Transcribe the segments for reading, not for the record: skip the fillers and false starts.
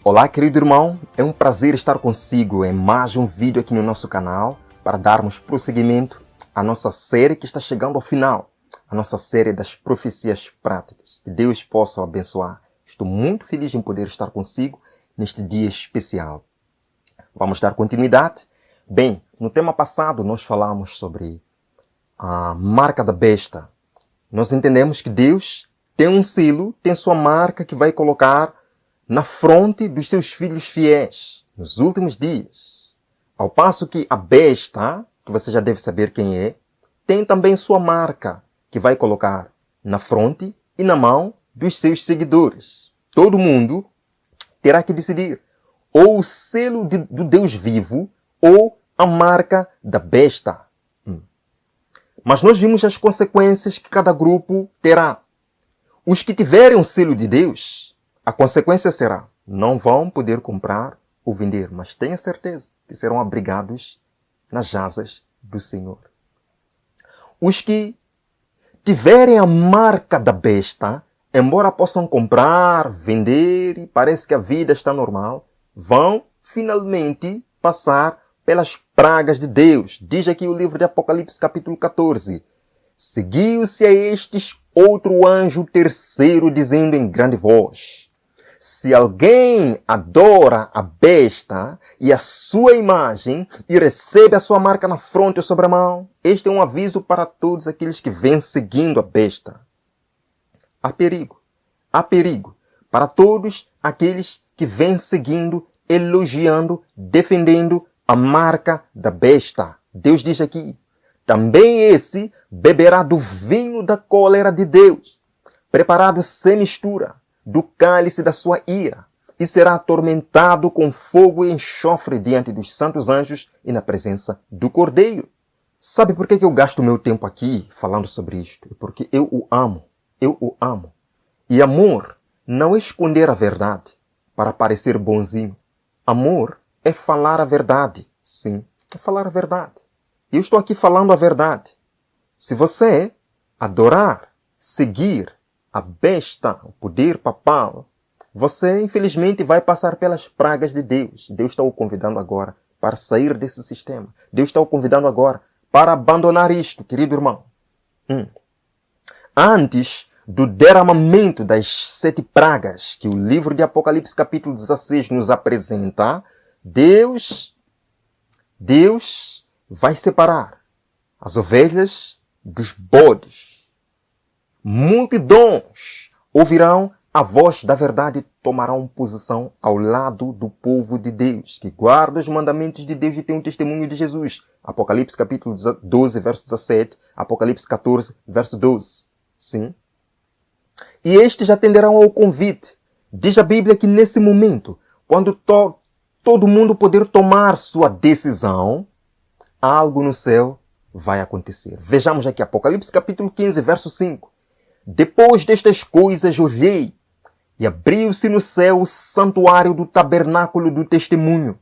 Olá, querido irmão, é um prazer estar consigo em mais um vídeo aqui no nosso canal para darmos prosseguimento à nossa série que está chegando ao final, a nossa série das profecias práticas. Que Deus possa o abençoar. Estou muito feliz em poder estar consigo neste dia especial. Vamos dar continuidade? Bem, no tema passado nós falamos sobre a marca da besta. Nós entendemos que Deus tem um selo, tem sua marca que vai colocar na fronte dos seus filhos fiéis nos últimos dias. Ao passo que a besta, que você já deve saber quem é, tem também sua marca que vai colocar na fronte e na mão dos seus seguidores. Todo mundo terá que decidir ou o selo do Deus vivo ou a marca da besta. Mas nós vimos as consequências que cada grupo terá. Os que tiverem o selo de Deus, a consequência será, não vão poder comprar ou vender, mas tenha certeza que serão abrigados nas asas do Senhor. Os que tiverem a marca da besta, embora possam comprar, vender e parece que a vida está normal, vão finalmente passar pelas pragas de Deus. Diz aqui o livro de Apocalipse capítulo 14. Seguiu-se a estes outro anjo terceiro dizendo em grande voz: se alguém adora a besta e a sua imagem e recebe a sua marca na fronte ou sobre a mão, este é um aviso para todos aqueles que vêm seguindo a besta. Há perigo para todos aqueles que vêm seguindo, elogiando, defendendo a marca da besta. Deus diz aqui: também esse beberá do vinho da cólera de Deus, preparado sem mistura, do cálice da sua ira, e será atormentado com fogo e enxofre diante dos santos anjos e na presença do Cordeiro. Sabe por que eu gasto meu tempo aqui falando sobre isto? Porque eu o amo. E amor não é esconder a verdade para parecer bonzinho. Amor é falar a verdade. Sim, é falar a verdade. Eu estou aqui falando a verdade. Se você adorar, seguir a besta, o poder papal, você infelizmente vai passar pelas pragas de Deus. Deus está o convidando agora para sair desse sistema. Deus está o convidando agora para abandonar isto, querido irmão. Antes do derramamento das 7 pragas que o livro de Apocalipse capítulo 16 nos apresenta, Deus vai separar as ovelhas dos bodes. Multidões ouvirão a voz da verdade e tomarão posição ao lado do povo de Deus, que guarda os mandamentos de Deus e tem um testemunho de Jesus. Apocalipse capítulo 12, verso 17, Apocalipse 14, verso 12. Sim. E estes atenderão ao convite. Diz a Bíblia que nesse momento, quando todo mundo poder tomar sua decisão, algo no céu vai acontecer. Vejamos aqui Apocalipse capítulo 15, verso 5. Depois destas coisas olhei, e abriu-se no céu o santuário do tabernáculo do testemunho.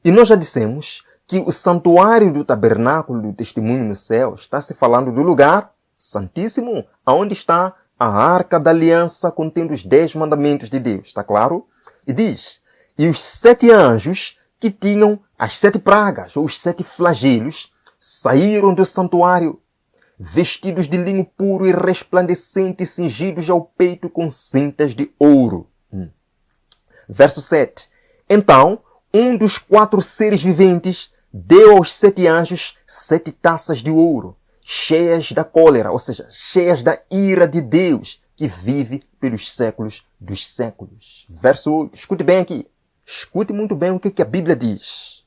E nós já dissemos que o santuário do tabernáculo do testemunho no céu está se falando do lugar santíssimo, onde está a arca da aliança contendo os 10 mandamentos de Deus. Está claro? E diz: e os 7 anjos que tinham as 7 pragas, ou os 7 flagelos, saíram do santuário, vestidos de linho puro e resplandecente, cingidos ao peito com cintas de ouro. Verso 7. Então, um dos 4 seres viventes deu aos 7 anjos 7 taças de ouro, cheias da cólera, ou seja, cheias da ira de Deus, que vive pelos séculos dos séculos. Verso 8. Escute bem aqui. Escute muito bem o que a Bíblia diz.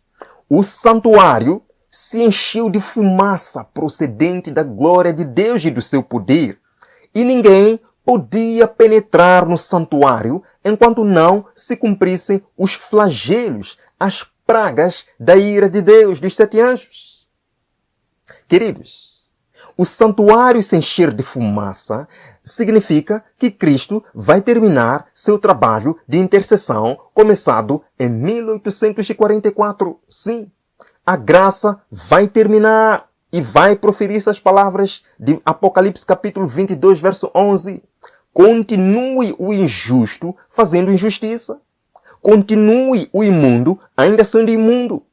O santuário se encheu de fumaça procedente da glória de Deus e do seu poder, e ninguém podia penetrar no santuário enquanto não se cumprissem os flagelos, as pragas da ira de Deus, dos 7 anjos. Queridos, o santuário se encher de fumaça significa que Cristo vai terminar seu trabalho de intercessão começado em 1844. Sim. A graça vai terminar e vai proferir essas palavras de Apocalipse capítulo 22, verso 11. Continue o injusto fazendo injustiça. continue o imundo ainda sendo imundo.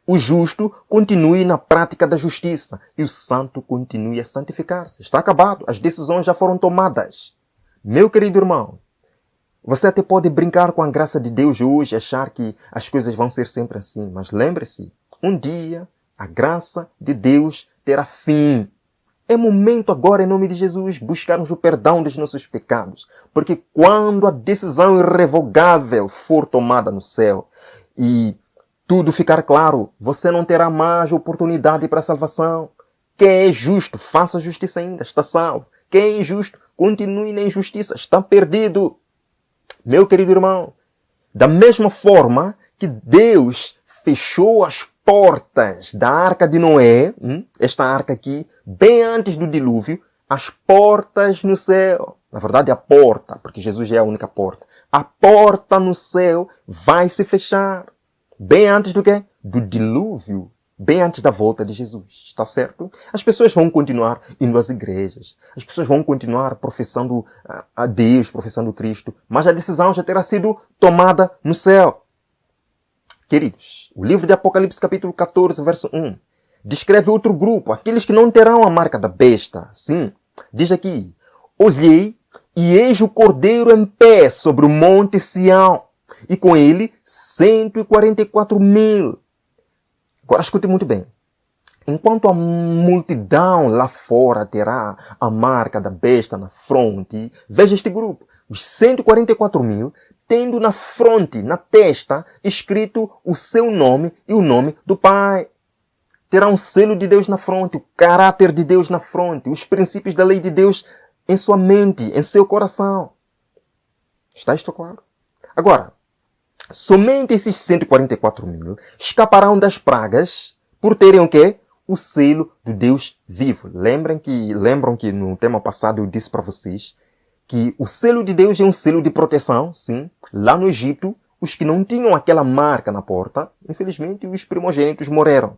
O justo continue na prática da justiça e o santo continue a santificar-se. Está acabado. As decisões já foram tomadas. Meu querido irmão, você até pode brincar com a graça de Deus hoje e achar que as coisas vão ser sempre assim. Mas lembre-se, um dia a graça de Deus terá fim. É momento agora, em nome de Jesus, buscarmos o perdão dos nossos pecados. Porque quando a decisão irrevogável for tomada no céu e tudo ficar claro, você não terá mais oportunidade para a salvação. Quem é justo, faça justiça ainda, está salvo. Quem é injusto, continue na injustiça, está perdido. Meu querido irmão, da mesma forma que Deus fechou as portas da arca de Noé, esta arca aqui, bem antes do dilúvio, as portas no céu. Na verdade, a porta, porque Jesus é a única porta. A porta no céu vai se fechar. Bem antes do quê? Do dilúvio. Bem antes da volta de Jesus. Está certo? As pessoas vão continuar indo às igrejas. As pessoas vão continuar professando a Deus, professando Cristo. Mas a decisão já terá sido tomada no céu. Queridos, o livro de Apocalipse, capítulo 14, verso 1, descreve outro grupo, aqueles que não terão a marca da besta. Sim, diz aqui: olhei e eis o Cordeiro em pé sobre o monte Sião, e com ele 144.000. Agora escute muito bem. Enquanto a multidão lá fora terá a marca da besta na fronte, veja este grupo, os 144.000, tendo na fronte, na testa, escrito o seu nome e o nome do Pai. Terá um selo de Deus na fronte, o caráter de Deus na fronte, os princípios da lei de Deus em sua mente, em seu coração. Está isto claro? Agora, somente esses 144.000 escaparão das pragas por terem o quê? O selo do Deus vivo. Lembram que no tema passado eu disse para vocês que o selo de Deus é um selo de proteção, sim. Lá no Egito, os que não tinham aquela marca na porta, infelizmente os primogênitos morreram.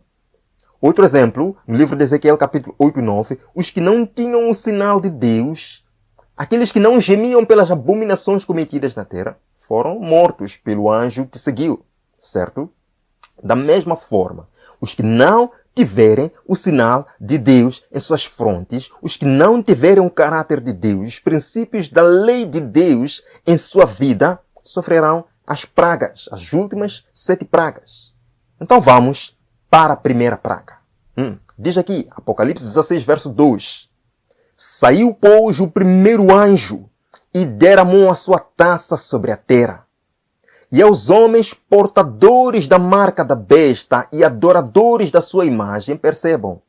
Outro exemplo, no livro de Ezequiel, capítulo 8 e 9, os que não tinham o sinal de Deus, aqueles que não gemiam pelas abominações cometidas na terra, foram mortos pelo anjo que seguiu, certo? Da mesma forma, os que não tiverem o sinal de Deus em suas frontes, os que não tiverem o caráter de Deus, os princípios da lei de Deus em sua vida, sofrerão as pragas, as últimas 7 pragas. Então vamos para a primeira praga. Diz aqui, Apocalipse 16, verso 2. Saiu, pois, o primeiro anjo e derramou a sua taça sobre a terra. E aos homens portadores da marca da besta e adoradores da sua imagem, percebam,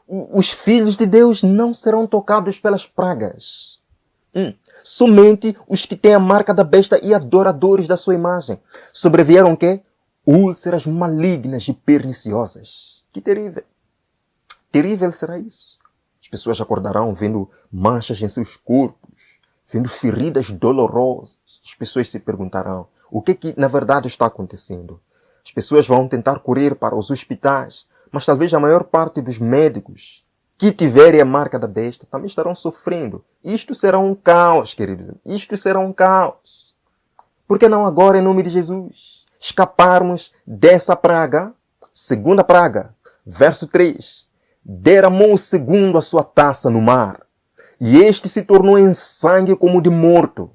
os filhos de Deus não serão tocados pelas pragas. Somente os que têm a marca da besta e adoradores da sua imagem. Sobrevieram o quê? Úlceras malignas e perniciosas. Que terrível. Terrível será isso. As pessoas acordarão vendo manchas em seus corpos, vendo feridas dolorosas. As pessoas se perguntarão, o que na verdade está acontecendo? As pessoas vão tentar correr para os hospitais, mas talvez a maior parte dos médicos que tiverem a marca da besta também estarão sofrendo. Isto será um caos, queridos. Isto será um caos. Por que não agora, em nome de Jesus, escaparmos dessa praga? Segunda praga, verso 3. Derramou o segundo a sua taça no mar, e este se tornou em sangue como de morto.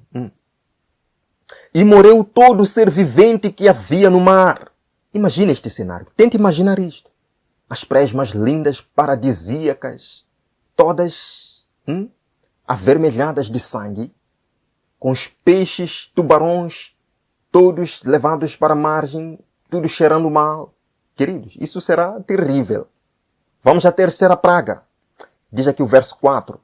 E morreu todo o ser vivente que havia no mar. Imagina este cenário. Tente imaginar isto. As praias mais lindas, paradisíacas, todas avermelhadas de sangue, com os peixes, tubarões, todos levados para a margem, tudo cheirando mal. Queridos, isso será terrível. Vamos à terceira praga. Diz aqui o verso 4.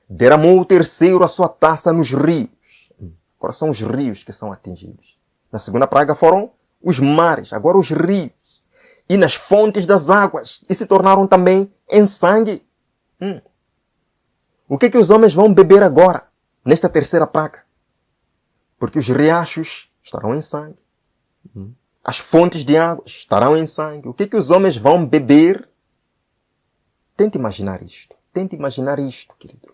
Derramou o terceiro a sua taça nos rios. Agora são os rios que são atingidos. Na segunda praga foram os mares, agora os rios. E nas fontes das águas. E se tornaram também em sangue. O que os homens vão beber agora, nesta terceira praga? Porque os riachos estarão em sangue. As fontes de água estarão em sangue. O que os homens vão beber? Tente imaginar isto. Tente imaginar isto, querido.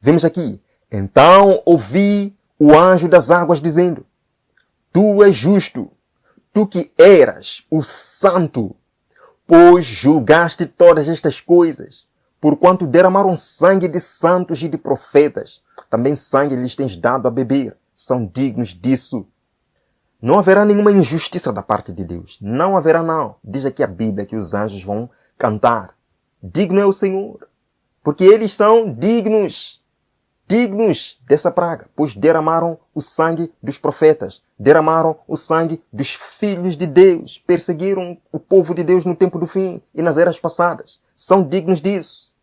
Vemos aqui. Então ouvi o anjo das águas dizendo, Tu és justo, tu que eras o santo, pois julgaste todas estas coisas, porquanto derramaram sangue de santos e de profetas, também sangue lhes tens dado a beber, são dignos disso. Não haverá nenhuma injustiça da parte de Deus. Não haverá, não. Diz aqui a Bíblia que os anjos vão cantar. Digno é o Senhor, porque eles são dignos dessa praga, pois derramaram o sangue dos profetas, derramaram o sangue dos filhos de Deus, perseguiram o povo de Deus no tempo do fim e nas eras passadas. São dignos disso.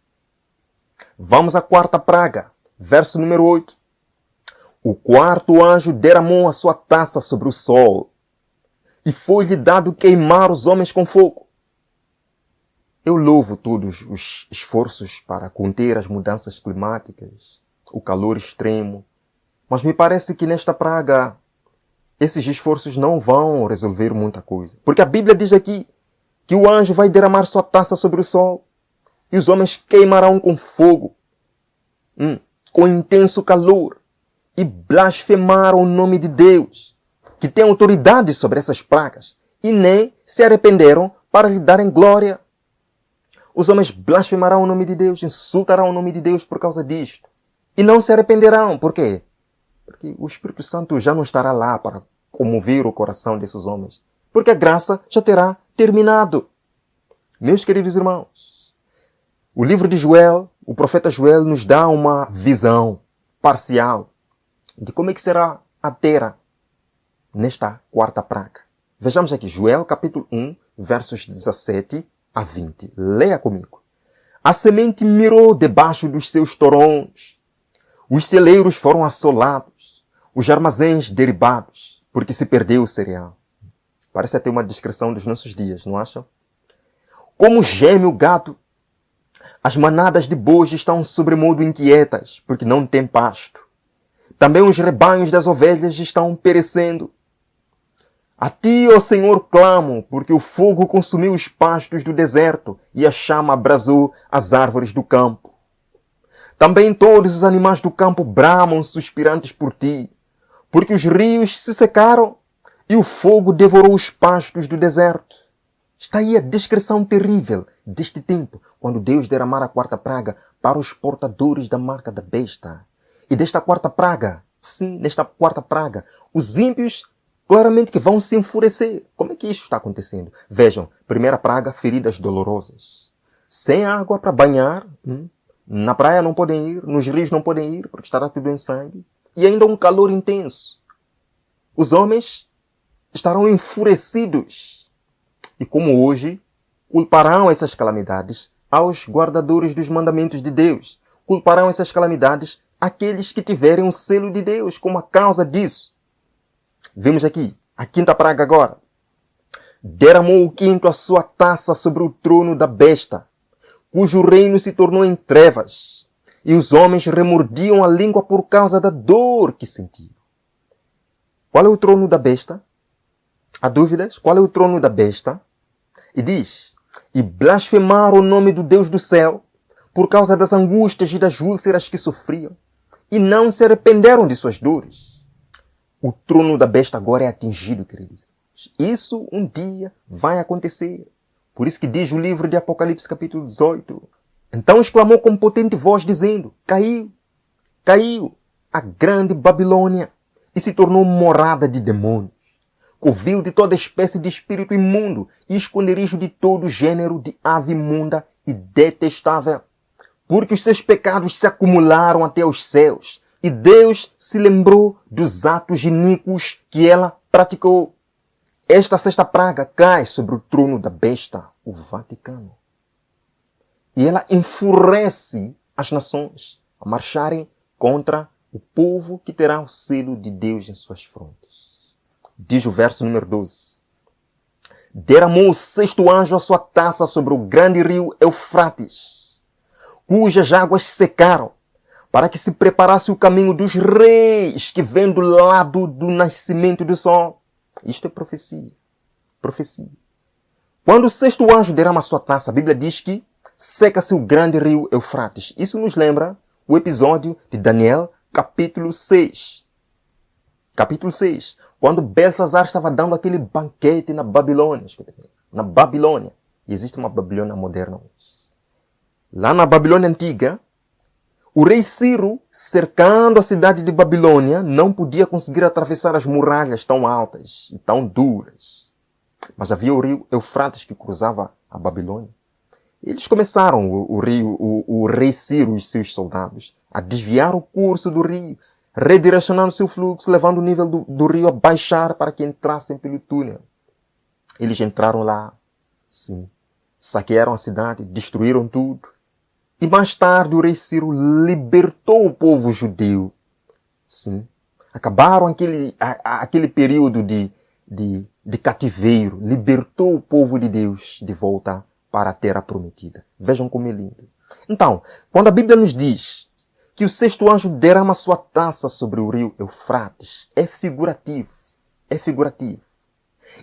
Vamos à quarta praga, verso número 8. O quarto anjo derramou a sua taça sobre o sol, e foi-lhe dado queimar os homens com fogo. Eu louvo todos os esforços para conter as mudanças climáticas, o calor extremo, mas me parece que nesta praga esses esforços não vão resolver muita coisa. Porque a Bíblia diz aqui que o anjo vai derramar sua taça sobre o sol, e os homens queimarão com fogo, com intenso calor, e blasfemaram o nome de Deus, que tem autoridade sobre essas pragas, e nem se arrependeram para lhe darem glória. Os homens blasfemarão o nome de Deus, insultarão o nome de Deus por causa disto, e não se arrependerão. Por quê? Porque o Espírito Santo já não estará lá para comover o coração desses homens, porque a graça já terá terminado. Meus queridos irmãos, o livro de Joel, o profeta Joel nos dá uma visão parcial de como é que será a terra nesta quarta praga. Vejamos aqui, Joel capítulo 1, versos 17 a 20. Leia comigo. A semente mirou debaixo dos seus torões. Os celeiros foram assolados, os armazéns derribados, porque se perdeu o cereal. Parece até uma descrição dos nossos dias, não acham? Como geme o gato, as manadas de bois estão sobremodo inquietas, porque não têm pasto. Também os rebanhos das ovelhas estão perecendo. A ti, ó Senhor, clamo, porque o fogo consumiu os pastos do deserto e a chama abrasou as árvores do campo. Também todos os animais do campo bramam suspirantes por ti, porque os rios se secaram e o fogo devorou os pastos do deserto. Está aí a descrição terrível deste tempo, quando Deus derramar a quarta praga para os portadores da marca da besta. E desta quarta praga, sim, nesta quarta praga, os ímpios claramente que vão se enfurecer. Como é que isso está acontecendo? Vejam, primeira praga, feridas dolorosas. Sem água para banhar, na praia não podem ir, nos rios não podem ir, porque estará tudo em sangue. E ainda um calor intenso. Os homens estarão enfurecidos. E como hoje, culparão essas calamidades aos guardadores dos mandamentos de Deus. Culparão essas calamidades aqueles que tiverem o selo de Deus como a causa disso. Vemos aqui, a quinta praga agora. Derramou o quinto a sua taça sobre o trono da besta, cujo reino se tornou em trevas, e os homens remordiam a língua por causa da dor que sentiam. Qual é o trono da besta? Há dúvidas? Qual é o trono da besta? E diz, e blasfemaram o nome do Deus do céu, por causa das angústias e das úlceras que sofriam, e não se arrependeram de suas dores. O trono da besta agora é atingido, queridos. Isso um dia vai acontecer. Por isso que diz o livro de Apocalipse, capítulo 18. Então exclamou com potente voz, dizendo, caiu a grande Babilônia, e se tornou morada de demônios, covil de toda espécie de espírito imundo, e esconderijo de todo gênero de ave imunda e detestável. Porque os seus pecados se acumularam até os céus, e Deus se lembrou dos atos iníquos que ela praticou. Esta sexta praga cai sobre o trono da besta, o Vaticano. E ela enfurece as nações a marcharem contra o povo que terá o selo de Deus em suas frontes. Diz o verso número 12. Derramou o sexto anjo a sua taça sobre o grande rio Eufrates, cujas águas secaram, para que se preparasse o caminho dos reis que vêm do lado do nascimento do sol. Isto é profecia. Profecia. Quando o sexto anjo derrama a sua taça, a Bíblia diz que seca-se o grande rio Eufrates. Isso nos lembra o episódio de Daniel, capítulo 6. Capítulo 6. Quando Belsazar estava dando aquele banquete na Babilônia. Na Babilônia. E existe uma Babilônia moderna hoje. Lá na Babilônia antiga, o rei Ciro, cercando a cidade de Babilônia, não podia conseguir atravessar as muralhas tão altas e tão duras. Mas havia o rio Eufrates que cruzava a Babilônia. Eles começaram, o rei Ciro e seus soldados, a desviar o curso do rio, redirecionando seu fluxo, levando o nível do rio a baixar para que entrassem pelo túnel. Eles entraram lá, sim, saquearam a cidade, destruíram tudo. E mais tarde o rei Ciro libertou o povo judeu. Sim. Acabaram aquele período de cativeiro. Libertou o povo de Deus de volta para a terra prometida. Vejam como é lindo. Então, quando a Bíblia nos diz que o sexto anjo derrama sua taça sobre o rio Eufrates, é figurativo. É figurativo.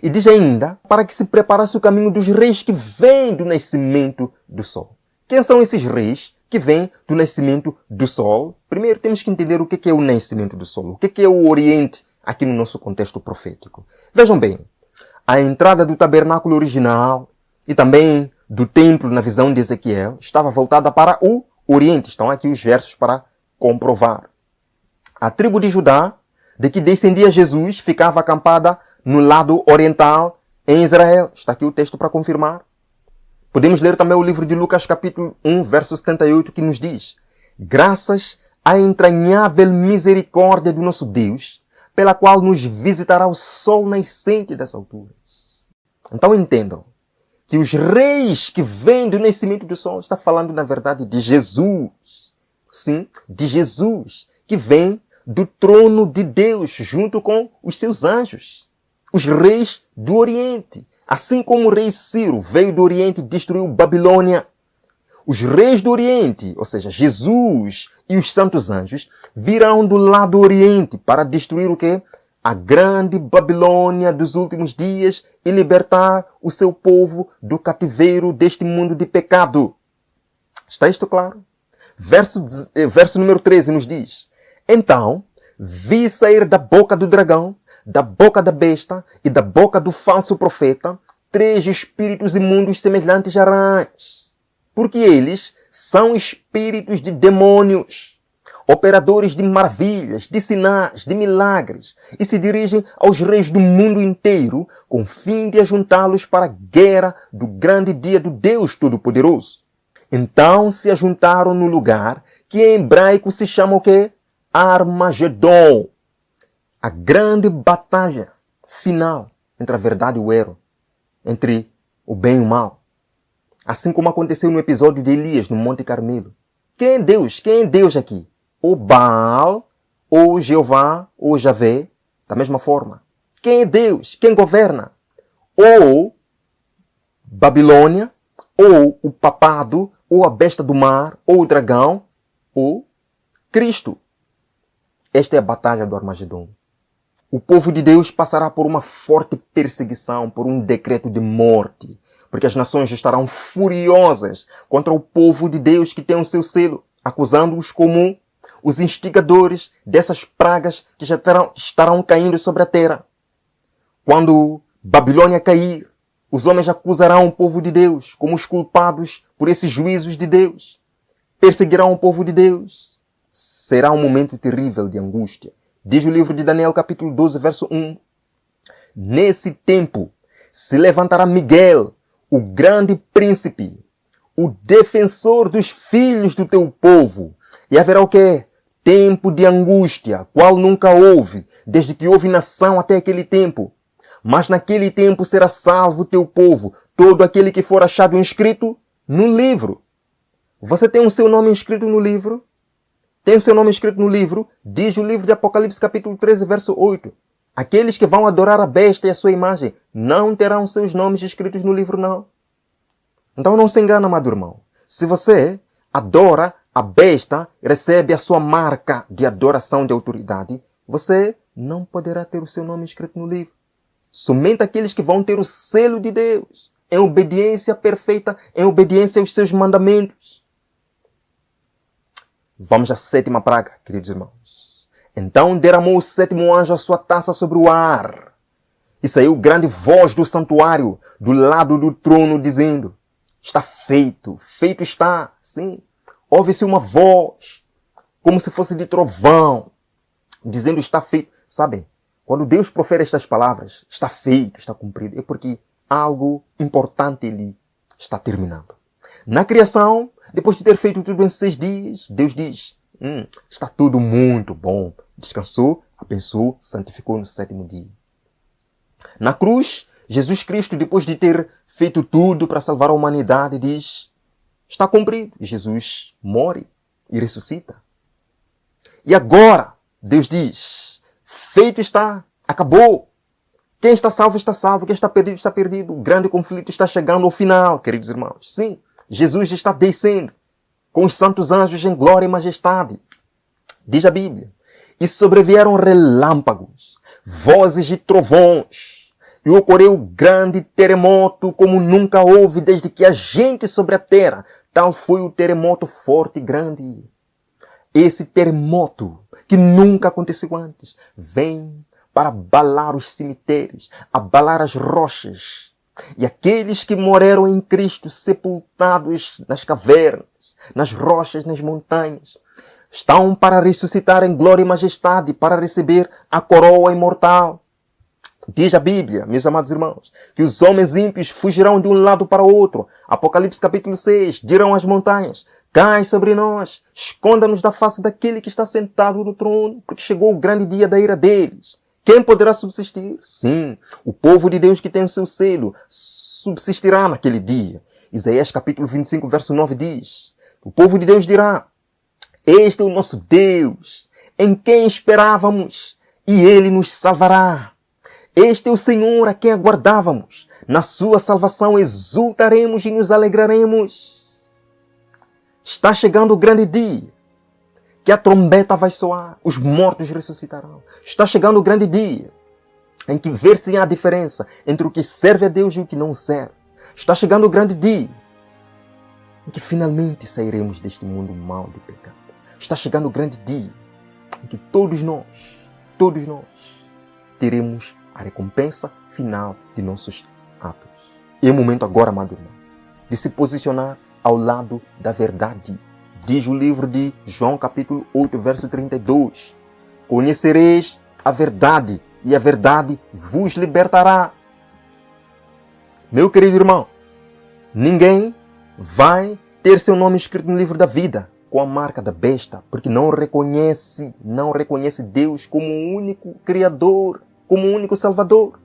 E diz ainda para que se preparasse o caminho dos reis que vêm do nascimento do sol. Quem são esses reis que vêm do nascimento do sol? Primeiro temos que entender o que é o nascimento do sol. O que é o Oriente aqui no nosso contexto profético. Vejam bem, a entrada do tabernáculo original e também do templo na visão de Ezequiel estava voltada para o Oriente. Estão aqui os versos para comprovar. A tribo de Judá, de que descendia Jesus, ficava acampada no lado oriental em Israel. Está aqui o texto para confirmar. Podemos ler também o livro de Lucas, capítulo 1, verso 78, que nos diz: graças à entranhável misericórdia do nosso Deus, pela qual nos visitará o sol nascente das alturas. Então entendam que os reis que vêm do nascimento do sol, está falando na verdade de Jesus. Sim, de Jesus, que vem do trono de Deus junto com os seus anjos. Os reis do Oriente. Assim como o rei Ciro veio do Oriente e destruiu Babilônia, os reis do Oriente, ou seja, Jesus e os santos anjos, virão do lado Oriente para destruir o quê? A grande Babilônia dos últimos dias e libertar o seu povo do cativeiro deste mundo de pecado. Está isto claro? Verso número 13 nos diz: então, vi sair da boca do dragão, da boca da besta e da boca do falso profeta 3 espíritos imundos semelhantes a rãs. Porque eles são espíritos de demônios, operadores de maravilhas, de sinais, de milagres, e se dirigem aos reis do mundo inteiro com fim de ajuntá-los para a guerra do grande dia do Deus Todo-Poderoso. Então se ajuntaram no lugar que em hebraico se chama o quê? Armagedon. A grande batalha final entre a verdade e o erro, entre o bem e o mal. Assim como aconteceu no episódio de Elias no Monte Carmelo. Quem é Deus? Quem é Deus aqui? Ou Baal, ou Jeová, ou Javé, da mesma forma. Quem é Deus? Quem governa? Ou Babilônia, ou o papado, ou a besta do mar, ou o dragão, ou Cristo. Esta é a batalha do Armagedon. O povo de Deus passará por uma forte perseguição, por um decreto de morte, porque as nações estarão furiosas contra o povo de Deus que tem o seu selo, acusando-os como os instigadores dessas pragas que já estarão caindo sobre a terra. Quando Babilônia cair, os homens acusarão o povo de Deus como os culpados por esses juízos de Deus. Perseguirão o povo de Deus. Será um momento terrível de angústia. Diz o livro de Daniel, capítulo 12, verso 1. Nesse tempo se levantará Miguel, o grande príncipe, o defensor dos filhos do teu povo. E haverá o quê? Tempo de angústia, qual nunca houve, desde que houve nação até aquele tempo. Mas naquele tempo será salvo o teu povo, todo aquele que for achado inscrito no livro. Você tem o seu nome inscrito no livro? Tem o seu nome escrito no livro, diz o livro de Apocalipse capítulo 13, verso 8. Aqueles que vão adorar a besta e a sua imagem não terão seus nomes escritos no livro, não. Então não se engana, amado irmão. Se você adora a besta, recebe a sua marca de adoração de autoridade, você não poderá ter o seu nome escrito no livro. Somente aqueles que vão ter o selo de Deus, em obediência perfeita, em obediência aos seus mandamentos. Vamos à 7ª praga, queridos irmãos. Então derramou o sétimo anjo a sua taça sobre o ar. E saiu grande voz do santuário, do lado do trono, dizendo: está feito, feito está. Sim, ouve-se uma voz, como se fosse de trovão, dizendo: está feito. Sabem, quando Deus profere estas palavras, está feito, está cumprido, é porque algo importante ali está terminando. Na criação, depois de ter feito tudo em 6 dias, Deus diz: está tudo muito bom. Descansou, abençoou, santificou no 7º dia. Na cruz, Jesus Cristo, depois de ter feito tudo para salvar a humanidade, diz: está cumprido. E Jesus morre e ressuscita. E agora, Deus diz: feito está, acabou. Quem está salvo, quem está perdido. O grande conflito está chegando ao final, queridos irmãos. Sim, Jesus está descendo com os santos anjos em glória e majestade. Diz a Bíblia: e sobrevieram relâmpagos, vozes de trovões, e ocorreu grande terremoto como nunca houve desde que há gente sobre a terra. Tal foi o terremoto forte e grande. Esse terremoto, que nunca aconteceu antes, vem para abalar os cemitérios, abalar as rochas. E aqueles que morreram em Cristo, sepultados nas cavernas, nas rochas, nas montanhas, estão para ressuscitar em glória e majestade, para receber a coroa imortal. Diz a Bíblia, meus amados irmãos, que os homens ímpios fugirão de um lado para o outro. Apocalipse capítulo 6, dirão às montanhas: cai sobre nós, esconda-nos da face daquele que está sentado no trono, porque chegou o grande dia da ira deles. Quem poderá subsistir? Sim, o povo de Deus que tem o seu selo subsistirá naquele dia. Isaías capítulo 25, verso 9 diz: o povo de Deus dirá: este é o nosso Deus, em quem esperávamos, e Ele nos salvará. Este é o Senhor a quem aguardávamos. Na sua salvação exultaremos e nos alegraremos. Está chegando o grande dia, que a trombeta vai soar, os mortos ressuscitarão. Está chegando o grande dia, em que ver-se a diferença entre o que serve a Deus e o que não serve. Está chegando o grande dia, em que finalmente sairemos deste mundo mau de pecado. Está chegando o grande dia, em que todos nós, teremos a recompensa final de nossos atos. É o momento agora, amado irmão, de se posicionar ao lado da verdade. Diz o livro de João capítulo 8, verso 32. Conhecereis a verdade e a verdade vos libertará. Meu querido irmão, ninguém vai ter seu nome escrito no livro da vida com a marca da besta, porque não reconhece Deus como o único Criador, como o único Salvador.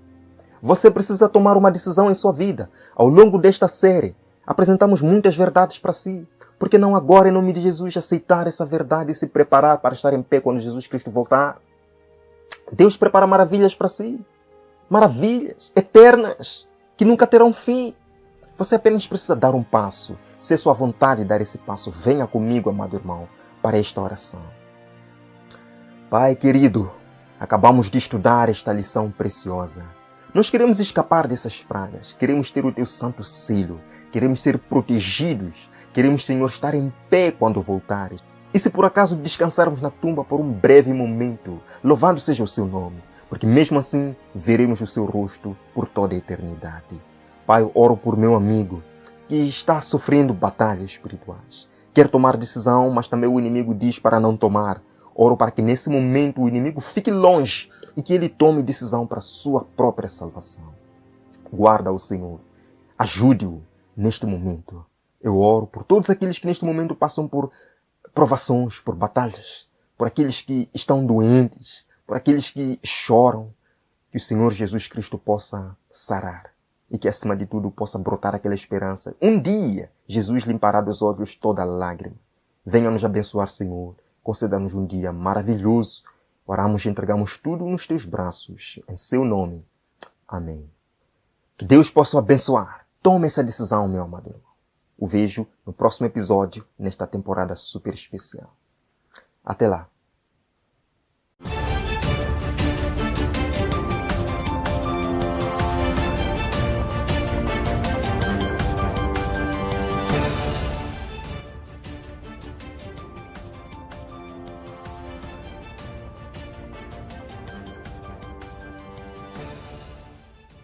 Você precisa tomar uma decisão em sua vida. Ao longo desta série, apresentamos muitas verdades para si. Por que não agora, em nome de Jesus, aceitar essa verdade e se preparar para estar em pé quando Jesus Cristo voltar? Deus prepara maravilhas para si. Maravilhas eternas, que nunca terão fim. Você apenas precisa dar um passo. Se é sua vontade dar esse passo, venha comigo, amado irmão, para esta oração. Pai querido, acabamos de estudar esta lição preciosa. Nós queremos escapar dessas pragas, queremos ter o Teu santo selo, queremos ser protegidos, queremos, Senhor, estar em pé quando voltares. E se por acaso descansarmos na tumba por um breve momento, louvado seja o Seu nome, porque mesmo assim veremos o Seu rosto por toda a eternidade. Pai, oro por meu amigo que está sofrendo batalhas espirituais. Quer tomar decisão, mas também o inimigo diz para não tomar. Oro para que nesse momento o inimigo fique longe e que ele tome decisão para a sua própria salvação. Guarda o Senhor. Ajude-o neste momento. Eu oro por todos aqueles que neste momento passam por provações, por batalhas, por aqueles que estão doentes, por aqueles que choram. Que o Senhor Jesus Cristo possa sarar e que, acima de tudo, possa brotar aquela esperança. Um dia, Jesus limpará dos olhos toda lágrima. Venha nos abençoar, Senhor. Conceda-nos um dia maravilhoso. Oramos e entregamos tudo nos Teus braços. Em Seu nome. Amém. Que Deus possa o abençoar. Tome essa decisão, meu amado irmão. O vejo no próximo episódio, nesta temporada super especial. Até lá.